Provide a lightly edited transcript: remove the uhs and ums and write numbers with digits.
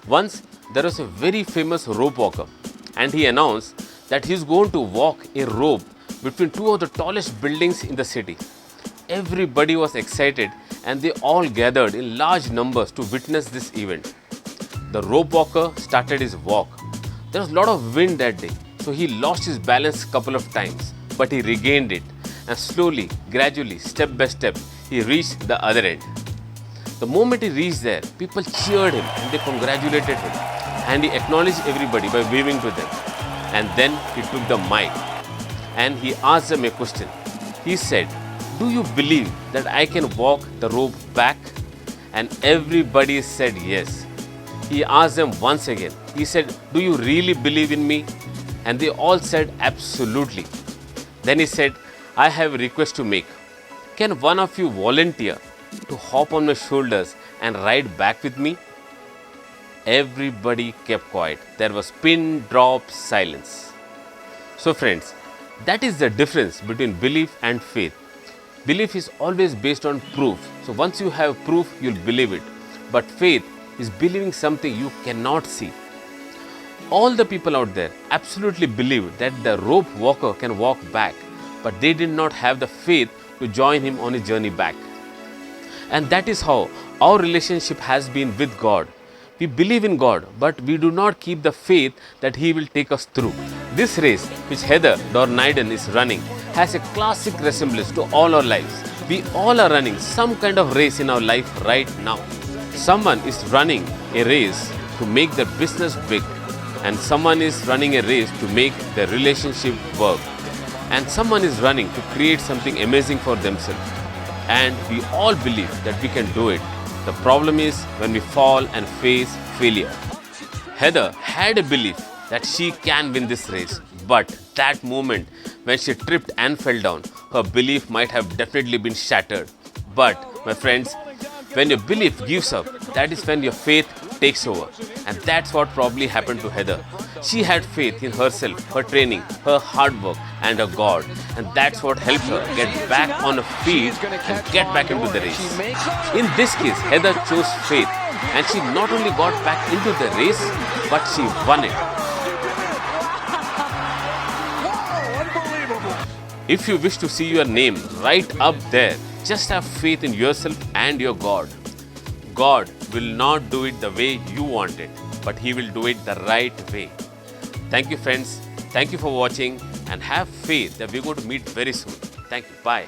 Once there was a very famous rope walker and he announced that he is going to walk a rope between two of the tallest buildings in the city. Everybody was excited and they all gathered in large numbers to witness this event. The rope walker started his walk. There was a lot of wind that day, so he lost his balance a couple of times, but he regained it and slowly, gradually, step by step, he reached the other end. The moment he reached there, people cheered him and they congratulated him and he acknowledged everybody by waving to them. And then he took the mic and he asked them a question. He said, "Do you believe that I can walk the rope back?" And everybody said yes. He asked them once again. He said, "Do you really believe in me?" And they all said, "Absolutely." Then he said, "I have a request to make. Can one of you volunteer to hop on my shoulders and ride back with me?" Everybody kept quiet. There was pin drop silence. So friends, that is the difference between belief and faith. Belief is always based on proof. So once you have proof, you'll believe it. But faith is believing something you cannot see. All the people out there absolutely believed that the rope walker can walk back, but they did not have the faith to join him on his journey back. And that is how our relationship has been with God. We believe in God, but we do not keep the faith that He will take us through. This race, which Heather Dornaiden is running, has a classic resemblance to all our lives. We all are running some kind of race in our life right now. Someone is running a race to make their business big, and someone is running a race to make their relationship work, and someone is running to create something amazing for themselves. And we all believe that we can do it. The problem is when we fall and face failure. Heather had a belief that she can win this race, but that moment when she tripped and fell down, her belief might have definitely been shattered. But my friends, when your belief gives up, that is when your faith takes over. And that's what probably happened to Heather. She had faith in herself, her training, her hard work, and her God. And that's what helped her get back on her feet and get back into the race. In this case, Heather chose faith. And she not only got back into the race, but she won it. If you wish to see your name right up there, just have faith in yourself and your God. God will not do it the way you want it, but He will do it the right way. Thank you, friends. Thank you for watching and have faith that we're going to meet very soon. Thank you. Bye.